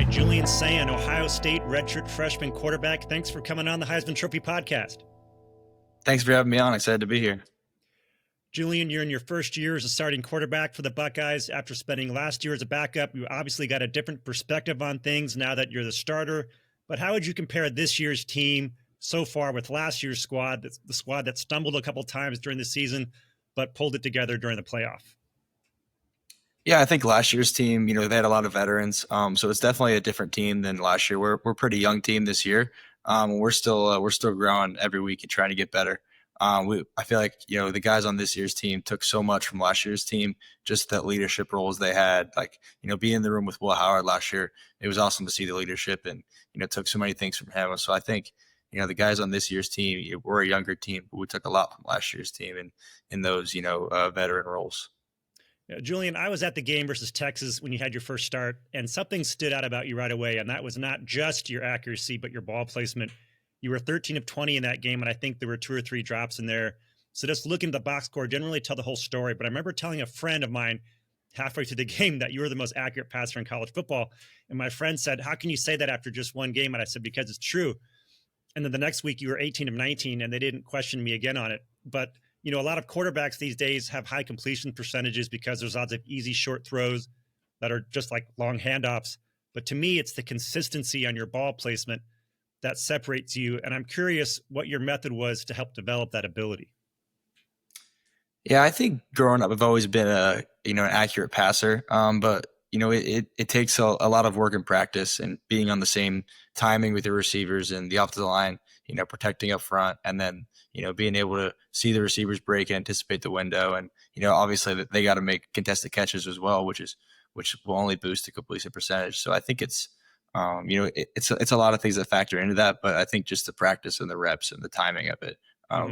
by Julian Sayin, Ohio State redshirt freshman quarterback. Thanks for coming on the Heisman Trophy Podcast. Thanks for having me on. Excited to be here. Julian, you're in your first year as a starting quarterback for the Buckeyes. After spending last year as a backup, you obviously got a different perspective on things now that you're the starter. But how would you compare this year's team so far with last year's squad, the squad that stumbled a couple times during the season but pulled it together during the playoff? Yeah, I think last year's team, they had a lot of veterans. So it's definitely a different team than last year. We're a pretty young team this year. We're still growing every week and trying to get better. I feel like, the guys on this year's team took so much from last year's team, just that leadership roles they had, being in the room with Will Howard last year. It was awesome to see the leadership and, took so many things from him. So I think, the guys on this year's team, we're a younger team, but we took a lot from last year's team and in those, veteran roles. Julian, I was at the game versus Texas when you had your first start, and something stood out about you right away, and that was not just your accuracy, but your ball placement. You were 13 of 20 in that game, and I think there were 2 or 3 drops in there. So just looking at the box score didn't really tell the whole story, but I remember telling a friend of mine halfway through the game that you were the most accurate passer in college football, and my friend said, "How can you say that after just one game?" And I said, "Because it's true." And then the next week you were 18 of 19, and they didn't question me again on it. But a lot of quarterbacks these days have high completion percentages because there's lots of easy short throws that are just like long handoffs. But to me, it's the consistency on your ball placement that separates you. And I'm curious what your method was to help develop that ability. Yeah, I think growing up, I've always been an accurate passer. But it takes a lot of work and practice and being on the same timing with your receivers and the offensive line, protecting up front, and then, being able to see the receivers break and anticipate the window. And, obviously they got to make contested catches as well, which will only boost the completion percentage. So I think it's a lot of things that factor into that, but I think just the practice and the reps and the timing of it,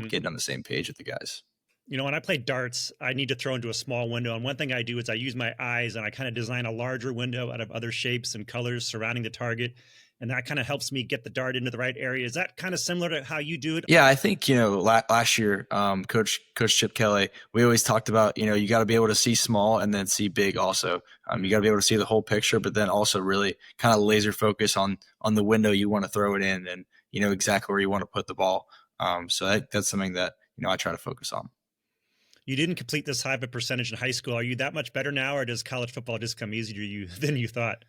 getting on the same page with the guys. When I play darts, I need to throw into a small window. And one thing I do is I use my eyes and I kind of design a larger window out of other shapes and colors surrounding the target. And that kind of helps me get the dart into the right area. Is that kind of similar to how you do it? Yeah, I think, last year, Coach Chip Kelly, we always talked about, you got to be able to see small and then see big also. You got to be able to see the whole picture, but then also really kind of laser focus on the window you want to throw it in and, exactly where you want to put the ball. So that's something that, I try to focus on. You didn't complete this high of a percentage in high school. Are you that much better now, or does college football just come easier to you than you thought?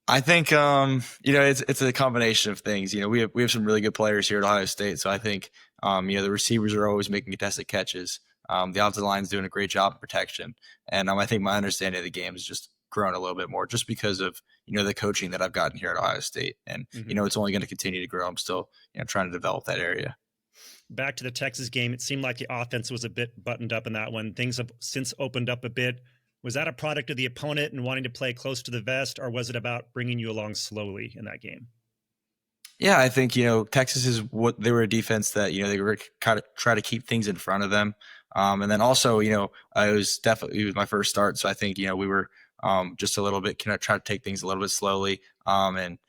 I think, it's a combination of things. We have some really good players here at Ohio State. So I think, the receivers are always making contested catches. The offensive line is doing a great job of protection. And I think my understanding of the game has just grown a little bit more just because of, the coaching that I've gotten here at Ohio State. And, it's only going to continue to grow. I'm still, trying to develop that area. Back to the Texas game, it seemed like the offense was a bit buttoned up in that one. Things have since opened up a bit. Was that a product of the opponent and wanting to play close to the vest, or was it about bringing you along slowly in that game? Yeah, I think, Texas they were a defense that, they were kind of try to keep things in front of them. And then also, it was my first start. So I think, we were just a little bit, try to take things a little bit slowly. And,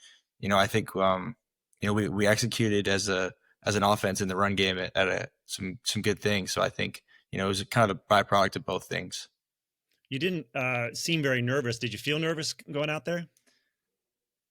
I think, we executed as an offense in the run game at some good things. So I think, it was kind of a byproduct of both things. You didn't seem very nervous. Did you feel nervous going out there?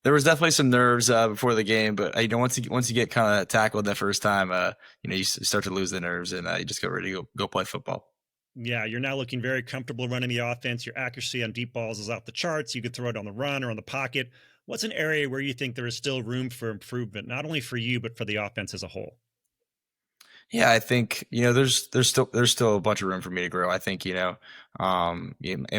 There was definitely some nerves before the game, but once you get kind of tackled that first time, you start to lose the nerves and you just get ready to go play football. Yeah, you're now looking very comfortable running the offense. Your accuracy on deep balls is off the charts. You could throw it on the run or on the pocket. What's an area where you think there is still room for improvement, not only for you, but for the offense as a whole? Yeah, I think, there's still a bunch of room for me to grow. I think, in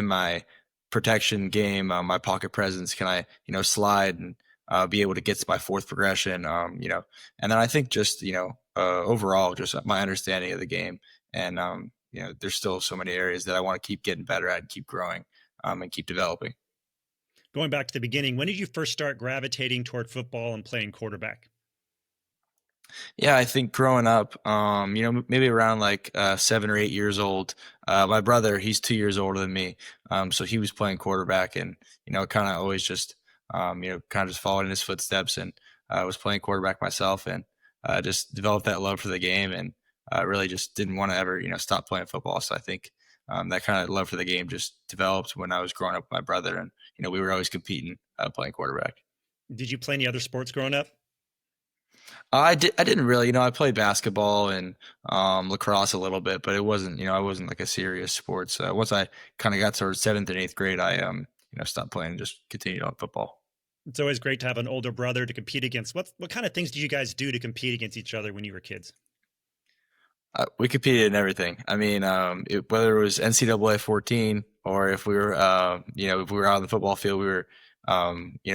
my protection game, my pocket presence, can I, slide and be able to get to my fourth progression, and then I think just, overall, just my understanding of the game. And, there's still so many areas that I want to keep getting better at and keep growing and keep developing. Going back to the beginning, when did you first start gravitating toward football and playing quarterback? Yeah, I think growing up, maybe around 7 or 8 years old, my brother, he's 2 years older than me. So he was playing quarterback and, kind of always just, kind of just followed in his footsteps and was playing quarterback myself and just developed that love for the game and really just didn't want to ever, stop playing football. So I think that kind of love for the game just developed when I was growing up with my brother, and we were always competing, playing quarterback. Did you play any other sports growing up? I didn't really, I played basketball and lacrosse a little bit, but it wasn't, I wasn't like a serious sports. Once I kind of got towards seventh and eighth grade, I stopped playing and just continued on football. It's always great to have an older brother to compete against. What kind of things did you guys do to compete against each other when you were kids? We competed in everything. I mean, whether it was NCAA 14 or if we were, if we were out on the football field, we were,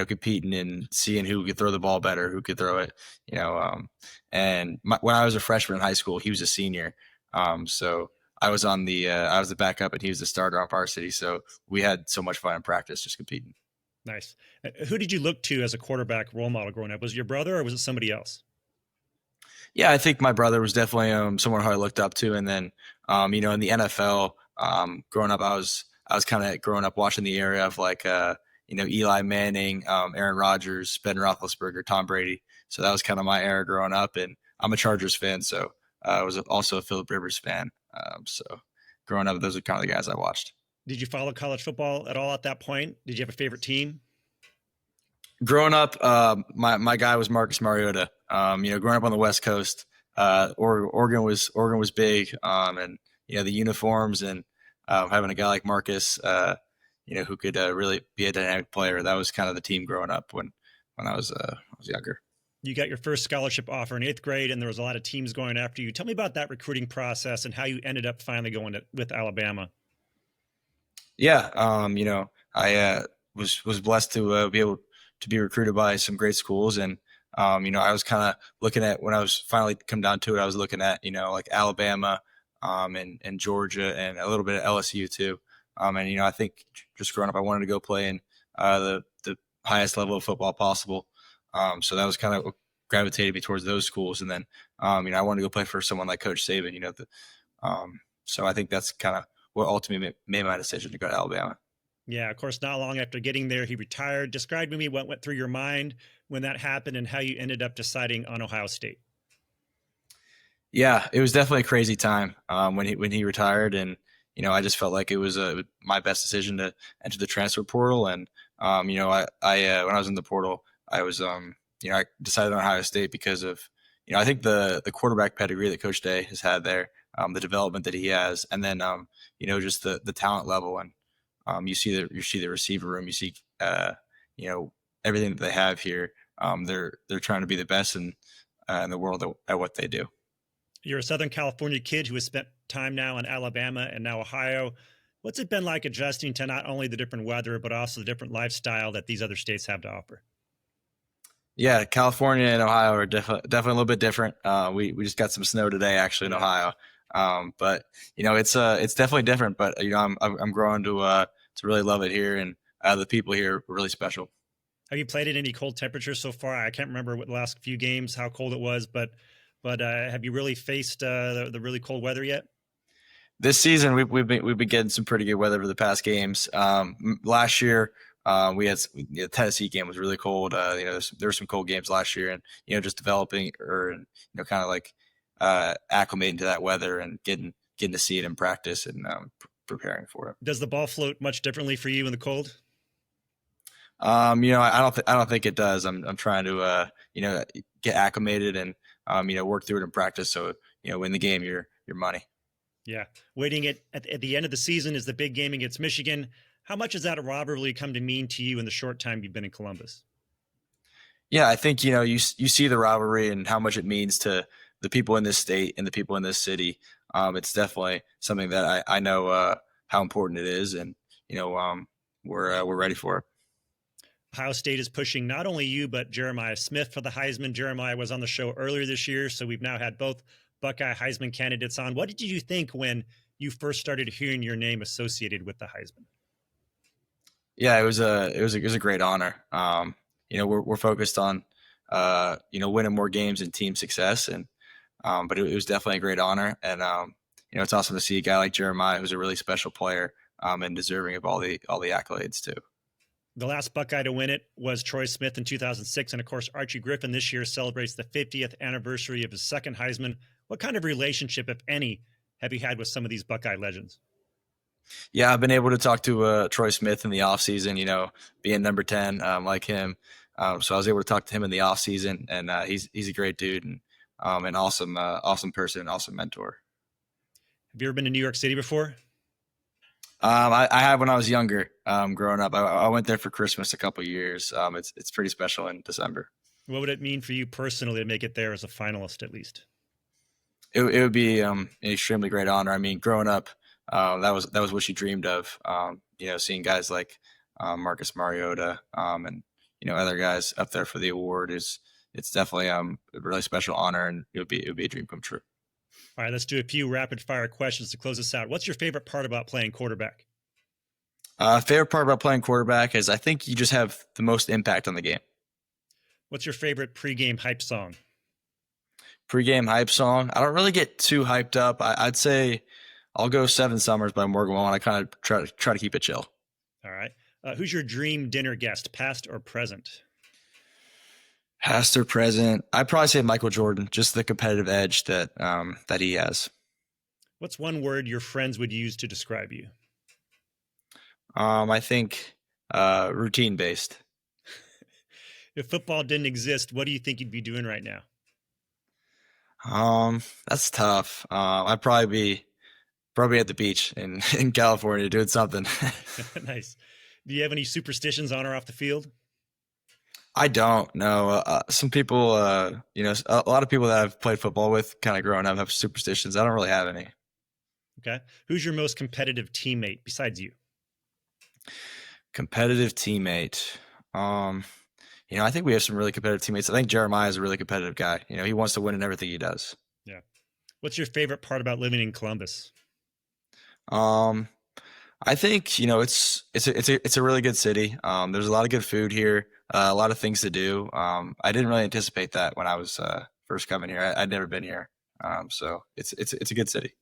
competing and seeing who could throw the ball better, who could throw it, when I was a freshman in high school, he was a senior. So I was I was the backup and he was the starter on varsity. So we had so much fun in practice just competing. Nice. Who did you look to as a quarterback role model growing up? Was it your brother or was it somebody else? Yeah, I think my brother was definitely someone who I looked up to, and then in the NFL, growing up, I was kind of growing up watching the era of like Eli Manning, Aaron Rodgers, Ben Roethlisberger, Tom Brady. So that was kind of my era growing up, and I'm a Chargers fan, so I was also a Phillip Rivers fan. So growing up, those are kind of the guys I watched. Did you follow college football at all at that point? Did you have a favorite team? Growing up, my guy was Marcus Mariota. Growing up on the West Coast, Oregon was big, and the uniforms and having a guy like Marcus, who could really be a dynamic player. That was kind of the team growing up when I was younger. You got your first scholarship offer in eighth grade, and there was a lot of teams going after you. Tell me about that recruiting process and how you ended up finally going with Alabama. Yeah, I was blessed to be able to be recruited by some great schools, and I was kind of looking at, when I was finally come down to it, I was looking at like Alabama, and Georgia, and a little bit of LSU too. And I think just growing up, I wanted to go play in the highest level of football possible. So that was kind of what gravitated me towards those schools, and then I wanted to go play for someone like Coach Saban. So I think that's kind of what ultimately made my decision to go to Alabama. Yeah, of course, not long after getting there, he retired. Describe to me what went through your mind when that happened and how you ended up deciding on Ohio State. Yeah, it was definitely a crazy time when he retired, and I just felt like it was my best decision to enter the transfer portal. And I when I was in the portal, I was I decided on Ohio State because of I think the quarterback pedigree that Coach Day has had there, the development that he has, and then just the talent level. And you see the receiver room, you see everything that they have here. They're trying to be the best in the world at what they do. You're a Southern California kid who has spent time now in Alabama and now Ohio. What's it been like adjusting to not only the different weather, but also the different lifestyle that these other states have to offer? Yeah, California and Ohio are definitely a little bit different. We just got some snow today, actually, in Ohio. But it's definitely different. But I'm growing to really love it here, and the people here are really special. Have you played in any cold temperatures so far? I can't remember what the last few games how cold it was, but have you really faced the really cold weather yet? This season, we've been getting some pretty good weather for the past games. Last year, we had the Tennessee game was really cold. There were some cold games last year, and just developing or kind of like acclimating to that weather and getting to see it in practice and preparing for it. Does the ball float much differently for you in the cold? I don't think it does. I'm trying to get acclimated and work through it in practice. So win the game, your money. Yeah, waiting at the end of the season is the big game against Michigan. How much has that rivalry come to mean to you in the short time you've been in Columbus? Yeah, I think you see the rivalry and how much it means to the people in this state and the people in this city. It's definitely something that I know how important it is, and we're ready for it. Ohio State is pushing not only you, but Jeremiah Smith for the Heisman. Jeremiah was on the show earlier this year, so we've now had both Buckeye Heisman candidates on. What did you think when you first started hearing your name associated with the Heisman? Yeah, it was a great honor. We're focused on winning more games and team success, and but it was definitely a great honor. And it's awesome to see a guy like Jeremiah, who's a really special player, and deserving of all the accolades too. The last Buckeye to win it was Troy Smith in 2006. And of course, Archie Griffin this year celebrates the 50th anniversary of his second Heisman. What kind of relationship, if any, have you had with some of these Buckeye legends? Yeah, I've been able to talk to Troy Smith in the offseason, being number 10, like him. So I was able to talk to him in the offseason, and he's a great dude and an awesome person, an awesome mentor. Have you ever been to New York City before? I had when I was younger, growing up. I went there for Christmas a couple of years. It's pretty special in December. What would it mean for you personally to make it there as a finalist, at least? It would be an extremely great honor. I mean, growing up, that was what you dreamed of. Seeing guys like Marcus Mariota and other guys up there for the award it's definitely a really special honor, and it would be a dream come true. All right, let's do a few rapid fire questions to close this out. What's your favorite part about playing quarterback? Favorite part about playing quarterback is I think you just have the most impact on the game. What's your favorite pregame hype song? Pre-game hype song. I don't really get too hyped up. I'd say I'll go 7 Summers by Morgan Wallen. I kind of try to keep it chill. All right. Who's your dream dinner guest, past or present? Past or present? I'd probably say Michael Jordan, just the competitive edge that he has. What's one word your friends would use to describe you? I think routine based. If football didn't exist, what do you think you'd be doing right now? That's tough. I'd probably be at the beach in California doing something. Nice. Do you have any superstitions on or off the field? I don't know. Some people, a lot of people that I've played football with kind of growing up have superstitions. I don't really have any. Okay. Who's your most competitive teammate besides you? Competitive teammate. I think we have some really competitive teammates. I think Jeremiah is a really competitive guy. He wants to win in everything he does. Yeah. What's your favorite part about living in Columbus? I think it's a really good city. There's a lot of good food here, a lot of things to do. I didn't really anticipate that when I was first coming here. I'd never been here, so it's a good city.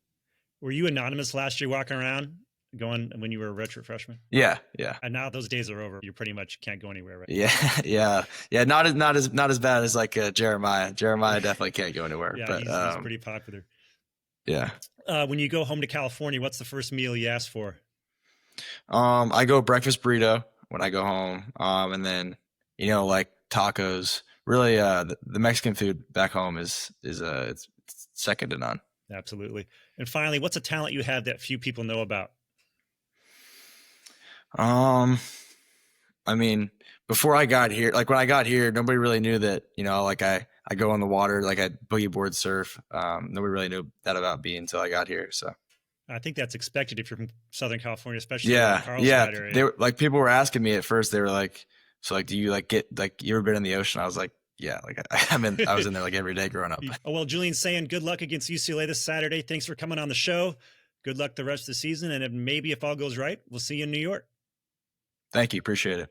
Were you anonymous last year walking around going when you were a redshirt freshman? Yeah. And now those days are over. You pretty much can't go anywhere, right? Yeah. Not as bad as like Jeremiah. Jeremiah definitely can't go anywhere. Yeah, but he's pretty popular. Yeah. When you go home to California, what's the first meal you ask for? I go breakfast burrito when I go home, and then like tacos. Really, the Mexican food back home is it's second to none. Absolutely. And finally, what's a talent you have that few people know about? I mean, before I got here, like when I got here, nobody really knew that, like I go on the water, like I boogie board surf. Nobody really knew that about me until I got here. So I think that's expected if you're from Southern California, especially in the Carlsbad area. They were like, people were asking me at first, they were like, so like, do you like get, like, you ever been in the ocean? I was like, yeah, like I was in there like every day growing up. Oh, well, Julian Sayin, good luck against UCLA this Saturday. Thanks for coming on the show. Good luck the rest of the season. And maybe if all goes right, we'll see you in New York. Thank you. Appreciate it.